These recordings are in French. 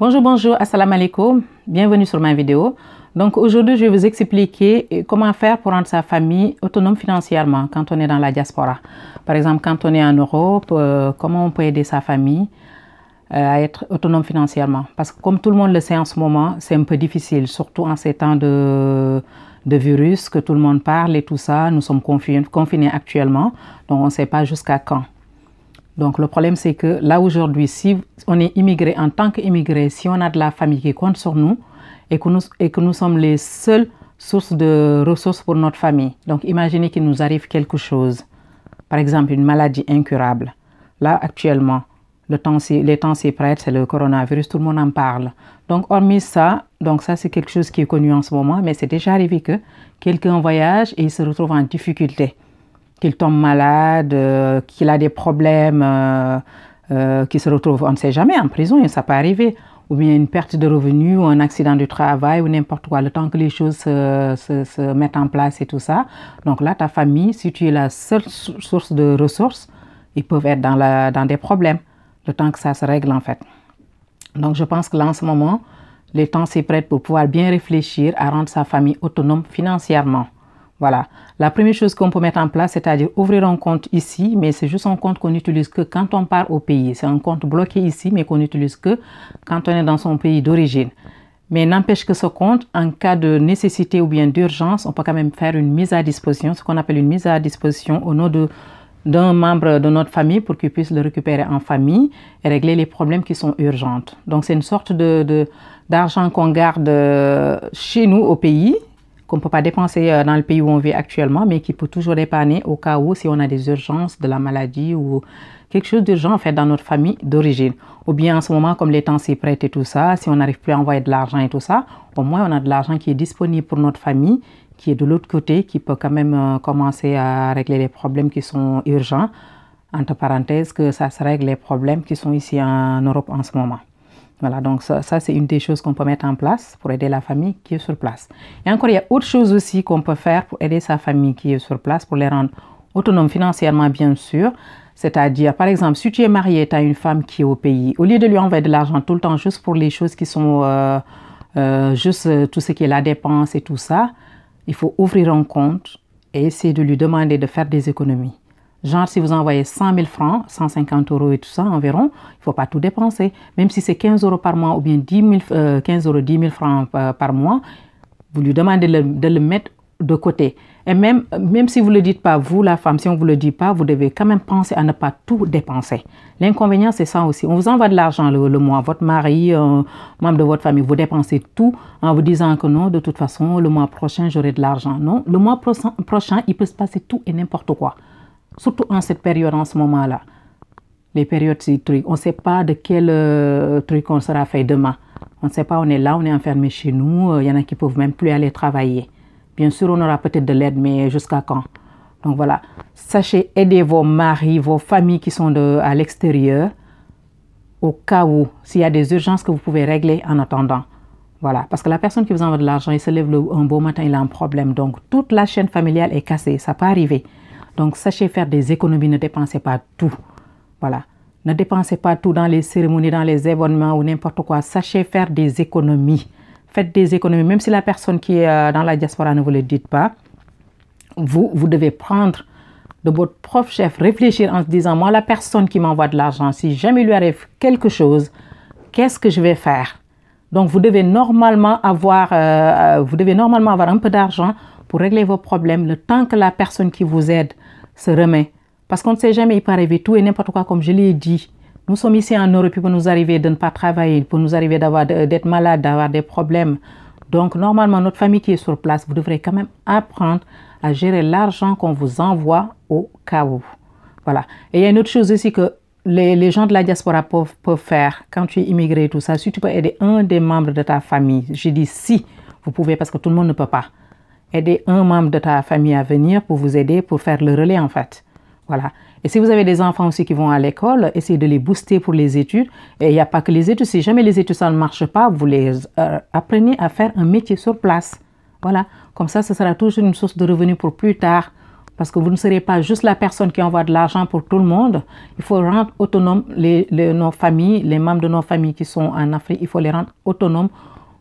Bonjour, assalamu alaikum, bienvenue sur ma vidéo. Donc aujourd'hui, je vais vous expliquer comment faire pour rendre sa famille autonome financièrement quand on est dans la diaspora. Par exemple, quand on est en Europe, comment on peut aider sa famille à être autonome financièrement. Parce que comme tout le monde le sait en ce moment, c'est un peu difficile, surtout en ces temps de virus, que tout le monde parle et tout ça. Nous sommes confinés actuellement, donc on ne sait pas jusqu'à quand. Donc le problème c'est que là aujourd'hui, si on est immigré, en tant qu'immigré, si on a de la famille qui compte sur nous et que nous sommes les seules sources de ressources pour notre famille. Donc imaginez qu'il nous arrive quelque chose, par exemple une maladie incurable. Là actuellement, les temps s'y prêtent, c'est le coronavirus, tout le monde en parle. Donc hormis ça, donc ça c'est quelque chose qui est connu en ce moment, mais c'est déjà arrivé que quelqu'un voyage et il se retrouve en difficulté. Qu'il tombe malade, qu'il a des problèmes, qu'il se retrouve, on ne sait jamais, en prison, ça peut arriver, ou bien une perte de revenus, ou un accident du travail, ou n'importe quoi, le temps que les choses se mettent en place et tout ça. Donc là, ta famille, si tu es la seule source de ressources, ils peuvent être dans des problèmes, le temps que ça se règle en fait. Donc je pense que là, en ce moment, les temps s'y prêtent pour pouvoir bien réfléchir à rendre sa famille autonome financièrement. Voilà. La première chose qu'on peut mettre en place, c'est-à-dire ouvrir un compte ici, mais c'est juste un compte qu'on n'utilise que quand on part au pays. C'est un compte bloqué ici, mais qu'on n'utilise que quand on est dans son pays d'origine. Mais n'empêche que ce compte, en cas de nécessité ou bien d'urgence, on peut quand même faire une mise à disposition, ce qu'on appelle une mise à disposition au nom d'un membre de notre famille pour qu'il puisse le récupérer en famille et régler les problèmes qui sont urgents. Donc c'est une sorte d'argent qu'on garde chez nous au pays, qu'on ne peut pas dépenser dans le pays où on vit actuellement, mais qui peut toujours dépanner au cas où si on a des urgences de la maladie ou quelque chose d'urgent en fait dans notre famille d'origine. Ou bien en ce moment, comme les temps s'y prêtent et tout ça, si on n'arrive plus à envoyer de l'argent et tout ça, au moins on a de l'argent qui est disponible pour notre famille, qui est de l'autre côté, qui peut quand même commencer à régler les problèmes qui sont urgents. Entre parenthèses, que ça se règle les problèmes qui sont ici en Europe en ce moment. Voilà, donc ça c'est une des choses qu'on peut mettre en place pour aider la famille qui est sur place. Et encore, il y a autre chose aussi qu'on peut faire pour aider sa famille qui est sur place, pour les rendre autonomes financièrement, bien sûr. C'est-à-dire, par exemple, si tu es marié, tu as une femme qui est au pays, au lieu de lui envoyer de l'argent tout le temps juste pour les choses qui sont, juste tout ce qui est la dépense et tout ça, il faut ouvrir un compte et essayer de lui demander de faire des économies. Genre, si vous envoyez 100 000 francs, 150 € et tout ça environ, il ne faut pas tout dépenser. Même si c'est 15 € par mois ou bien 10 000 francs par mois, vous lui demandez de le mettre de côté. Et même si vous ne le dites pas, vous, la femme, si on ne vous le dit pas, vous devez quand même penser à ne pas tout dépenser. L'inconvénient, c'est ça aussi. On vous envoie de l'argent le mois. Votre mari, membre de votre famille, vous dépensez tout en vous disant que non, de toute façon, le mois prochain, j'aurai de l'argent. Non, le mois prochain, il peut se passer tout et n'importe quoi. Surtout en cette période, en ce moment-là. Les périodes, ces trucs. On ne sait pas de quel truc on sera fait demain. On ne sait pas, on est là, on est enfermé chez nous. Il y en a qui ne peuvent même plus aller travailler. Bien sûr, on aura peut-être de l'aide, mais jusqu'à quand? Donc voilà. Sachez aider vos maris, vos familles qui sont à l'extérieur, au cas où, s'il y a des urgences que vous pouvez régler en attendant. Voilà. Parce que la personne qui vous envoie de l'argent, il se lève un beau matin, il a un problème. Donc toute la chaîne familiale est cassée. Ça peut arriver. Donc, sachez faire des économies, ne dépensez pas tout. Voilà. Ne dépensez pas tout dans les cérémonies, dans les événements ou n'importe quoi. Sachez faire des économies. Faites des économies. Même si la personne qui est dans la diaspora ne vous le dit pas, vous devez prendre de votre propre chef, réfléchir en se disant, moi, la personne qui m'envoie de l'argent, si jamais il lui arrive quelque chose, qu'est-ce que je vais faire? Donc, vous devez normalement avoir un peu d'argent pour régler vos problèmes le temps que la personne qui vous aide se remet. Parce qu'on ne sait jamais, il peut arriver tout et n'importe quoi, comme je l'ai dit. Nous sommes ici en Europe, il peut nous arriver de ne pas travailler, il peut nous arriver d'être malade, d'avoir des problèmes. Donc, normalement, notre famille qui est sur place, vous devrez quand même apprendre à gérer l'argent qu'on vous envoie au cas où. Voilà. Et il y a une autre chose aussi que les gens de la diaspora peuvent faire quand tu es immigré et tout ça. Si tu peux aider un des membres de ta famille, je dis si vous pouvez parce que tout le monde ne peut pas. Aider un membre de ta famille à venir pour vous aider, pour faire le relais en fait. Voilà. Et si vous avez des enfants aussi qui vont à l'école, essayez de les booster pour les études. Et il n'y a pas que les études. Si jamais les études ça ne marche pas, vous les apprenez à faire un métier sur place. Voilà. Comme ça, ce sera toujours une source de revenus pour plus tard. parce que vous ne serez pas juste la personne qui envoie de l'argent pour tout le monde. Il faut rendre autonome nos familles, les membres de nos familles qui sont en Afrique, il faut les rendre autonomes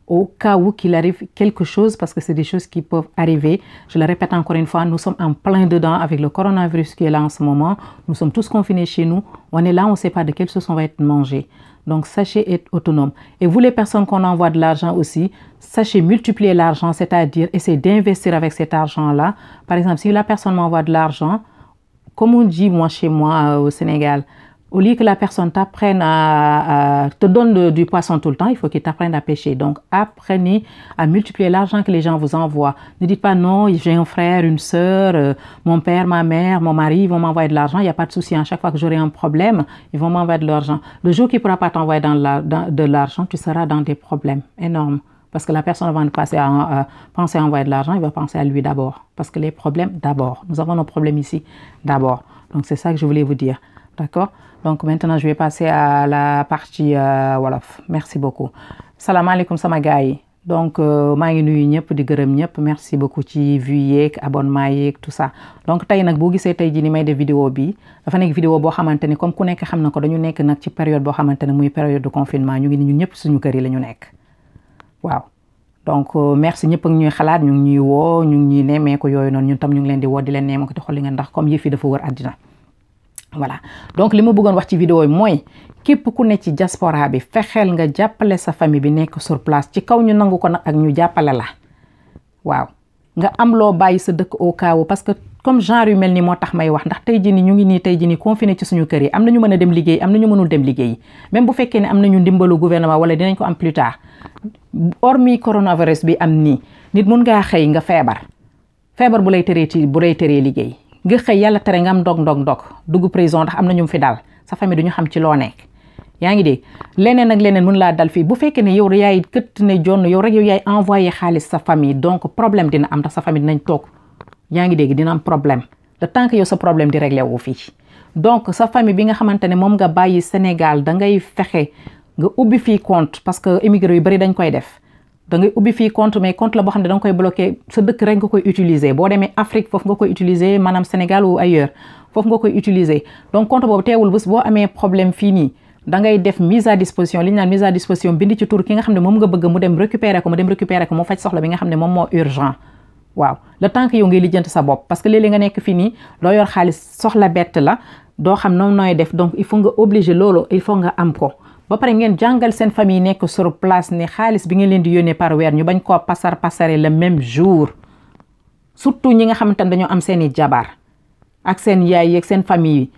au cas où qu'il arrive quelque chose, parce que c'est des choses qui peuvent arriver. Je le répète encore une fois, nous sommes en plein dedans avec le coronavirus qui est là en ce moment. Nous sommes tous confinés chez nous. On est là, on ne sait pas de quelle sauce on va être mangé. Donc, sachez être autonome. Et vous, les personnes qu'on envoie de l'argent aussi, sachez multiplier l'argent, c'est-à-dire essayer d'investir avec cet argent-là. Par exemple, si la personne m'envoie de l'argent, comme on dit moi chez moi au Sénégal, au lieu que la personne t'apprenne te donne du poisson tout le temps, il faut qu'il t'apprenne à pêcher. Donc, apprenez à multiplier l'argent que les gens vous envoient. Ne dites pas non, j'ai un frère, une sœur, mon père, ma mère, mon mari, ils vont m'envoyer de l'argent. Il n'y a pas de souci. À chaque fois que j'aurai un problème, ils vont m'envoyer de l'argent. Le jour qu'il ne pourra pas t'envoyer de l'argent, tu seras dans des problèmes énormes. Parce que la personne, avant de penser à envoyer de l'argent, il va penser à lui d'abord. Parce que les problèmes d'abord. Nous avons nos problèmes ici d'abord. Donc, c'est ça que je voulais vous dire. D'accord? Donc maintenant je vais passer à la partie wolof. Merci beaucoup. Salam alaikum sama gars yi. Donc maa ngi nuyu ñëpp di gërëm ñëpp. Merci beaucoup ci vues yeeg abonnement yeeg tout ça. Donc tey nag boo gisee tey jii ni may def vidéo bi dafa nekk vidéo boo xamante ni comme ku nekk xam na ko dañu nekk nag ci période boo xamante ne muy période de confinement ñu ngi ni ñun ñëpp suñu kër yi la ñu nekk. Waaw. Donc merci ñëpp ak ñuy xalaat ñu ngi ñuy woo ñu ngi ñuy nemmeeku yooyu noonu ñun tam ñu ngi leen di woo di leen nemmeeku di xool li nga ndax comme yëf yi dafa wër àddina. Voilà donc li ma bëggoon wax ci vidéo yi mooy képp ku ne ci diaspora bi fexeel nga jàppale sa famille bi nekk sur place ci kaw ñu nangu ko nag ak ñu jàppale la waaw nga am loo bàyyi sa dëkk au cas où parce que comme genre yu mel ni moo tax may wax ndax tey jii ni ñu ngi nii tey jii ni confiné ci suñu kër yi am na ñu mën a dem liggéey am na ñu mënul dem liggéey même bu fekkee ne am nañu ndimbalu gouvernement wala dinañ ko am plus tard hormis coronavirus bi am nii nit mun ngaa xëy nga feebar bu lay teree liggéey nga xëy yàlla tere nga am ndog dugg prison ndax am na ñu fi dal sa famille duñu xam ci loo nekk yaa ngi dégg leneen ak leneen mën laa dal fii bu fekkee ne yow yaay këtt ne jonn yow rek yow yaay envoyé xaalis sa famille donc problème dina am ndax sa famille dinañ toog yaa ngi dégg dina am problème le temps que yow sa problème di réglé wu fii donc sa famille bi nga xamante ne moom nga bàyyi Sénégal da ngay fexe nga ubbi fii compte parce que immigré yu bari dañ koy def da ngay ubbi fii compte mais compte la boo xam ne da nga koy bloqué sa dëkk rek nga koy utiliser boo demee Afrique foofu nga koy utiliser maanaam Sénégal ou ailleurs foofu nga koy utiliser donc compte boobu teewul bés boo amee problème fii nii da ngay def mise à disposition li ñu naan mise à disposition bindi ci tur ki nga xam ne moom nga bëgg mu dem récupérer ko mu faj soxla bi nga xam ne moom moo urgent waaw le temps que yow ngay lijjanti sa bopp parce que léeg-léeg nga nekk fii nii doo yor xaalis soxla bett la doo xam noonu nooy def donc il faut nga obligé loolu il faut nga am ko ba pare ngeen jàngal seen famille nekk sur place ne xaalis bi ngeen leen di yónnee par weer ñu bañ koo pasare le même jour surtout ñi nga xamante ne dañoo am seen i jabar ak seen yaay yeeg seen famille yi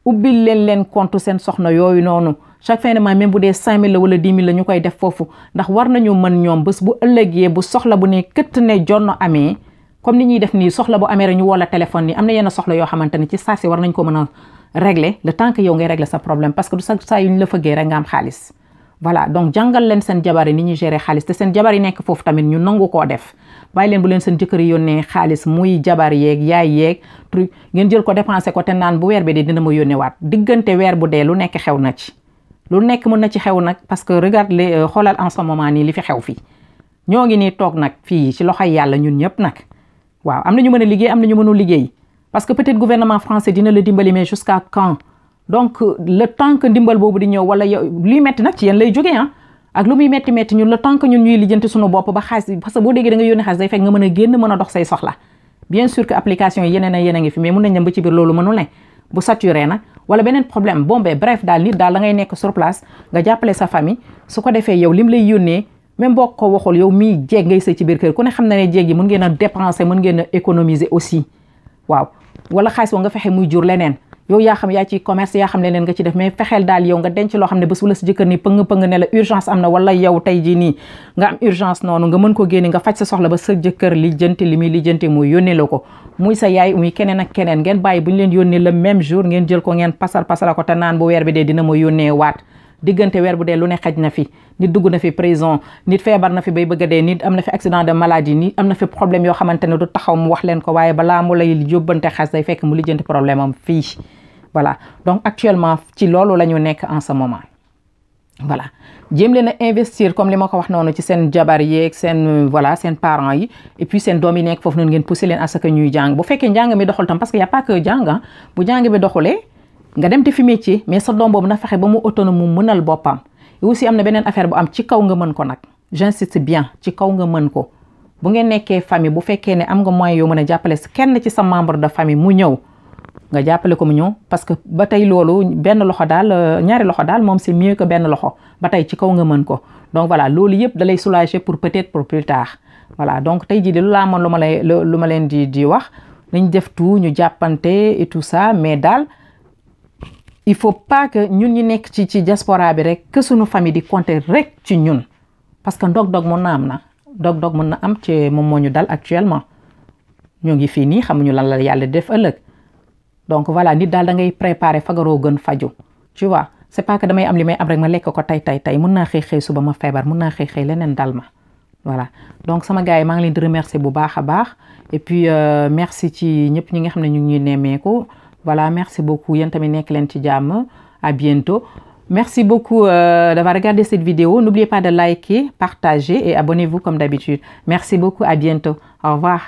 ubbil leen compte seen soxna yooyu noonu chaque fin de mois même bu dee 5000 la wala 10 000 la ñu koy def foofu ndax war nañu mën ñoom bés bu ëllëgee bu soxla bu ne këtt ne jonno amee comme ni ñuy def nii soxla bu amee rek ñu woo la téléphone nii am na yenn soxla yoo xamante ne ci saa si war nañ ko mën a régler le temps que yow ngay régler sa problème parce que du saa yu ñu la fëggee rek nga am xaalis voilà donc jàngal leen seen jabar yi ni ñuy gérer xaalis te seen jabar yi nekk foofu tamit ñu nangu koo def bàyyi leen bu leen seen jëkkër yi yónnee xaalis muy jabar yeeg yaay yeeg truc ngeen jël ko dépensé ko te naan bu weer bi de dina ma yónnee waat diggante weer bu dee lu nekk xew na ci lu nekk mën na ci xew nag parce que regarde les xoolal en ce moment nii li fi xew fii ñoo ngi nii toog nag fii ci loxoy yàlla ñun ñëpp nag waaw am na ñu mën a liggéey am na ñu mënul liggéey parce que peut-être gouvernement français dina la dimbali mais jusqu'à quand donc le temps que ndimbal boobu di ñëw wala yow luy metti nag ci yéen lay jógee ak lu muy metti ñun le temps que ñun ñuy lijjanti suñu bopp ba xaalis parce que boo déggee da nga yónnee xaalis day fekk nga mën a génn mën a dox say soxla bien sûr que application yi yeneen a ngi fi mais mun nañ dem ba ci biir loolu mënul ne bu saturé nag wala beneen problème bon ben bref daal nit daal da ngay nekk sur place nga jàppale sa famille su ko defee yow lim lay yónnee même boo ko waxul yow mii jeeg ngay sëy ci biir kër ku ne xam na ne jeeg yi mën ngeen a dépenser mën ngeen a économiser aussi waaw wala xaalis boo nga fexe muy jur leneen yow yaa xam yaa ci commerce yaa xam leneen nga ci def mais fexeel daal yow nga denc loo xam ne bés bu la si jëkkër ni pëng ne la urgence am na wala yow tey jii nii nga am urgence noonu nga mën ko génne nga faj sa soxla ba sa jëkkër lijjanti li muy lijjanti muy yónnee la ko muy sa yaay muy keneen ak keneen ngeen bàyyi bu ñu leen yónnee le même jour ngeen jël ko ngeen pasara ko te naan bu weer bi dee dina ma yónnee waat diggante weer bu dee lu ne xaj na fi nit dugg na fi prison nit feebar na fi bay bëgg a dee nit am na fi accident de maladie nit am na fi problème yoo xamante ne du taxaw mu wax leen ko waaye balaa mu lay yóbbante xas day fekk mu lijjanti problème am fii voilà donc actuellement ci loolu la ñu nekk en ce moment voilà jéem leen a investir comme li ma ko wax noonu ci seen jabar yeeg seen voilà seen parents yi et puis seen doom yi nekk foofu noonu ngeen pousser leen à ce que ñuy jàng bu fekkee njàng mi doxul tam parce que y a pas que jàng bu jàng bi doxulee nga dem te fi métier mais sa doom boobu na fexe ba mu autonome mu mënal boppam et aussi am na beneen affaire bu am ci kaw nga mën ko nag j'insiste bien ci kaw nga mën ko bu ngeen nekkee famille bu fekkee ne am nga moyen yoo mën a jàppale kenn ci sa membre de famille mu ñëw nga jàppale ko mu ñëw parce que ba tey loolu benn loxo daal ñaari loxo daal moom c'est mieux que benn loxo ba tey ci kaw nga mën ko donc voilà loolu yëpp da lay soulager pour peut-être pour plus tard voilà donc tey jii de lu laa moon lu ma leen di wax nañ def tout ñu jàppante et tout ça mais daal il faut pas que ñun ñu nekk ci diaspora bi rek que suñu famille di compter rek ci ñun parce que ndog-ndog mën na am na ndog-ndog mën na am ci moom moo ñu dal actuellement ñoo ngi fii nii xamuñu lan la yàlla def ëllëg donc voilà nit daal da ngay préparer fagaroo gën faju tu vois c'est pas que damay am li may am rek ma lekk ko tey mën naa xëy suba ma feebar mën naa xëy leneen dal ma voilà donc sama gars yi maa ngi leen di remercier bu baax a baax et puis merci ci ñëpp ñi nga xam ne ñu ngi ñuy nemmeeku voilà merci beaucoup yéen tamit nekk leen ci jàmm à bientôt merci beaucoup d'avoir regardé cette vidéo n'oubliez pas de liker partager et abonnez-vous comme d'habitude merci beaucoup à bientôt au revoir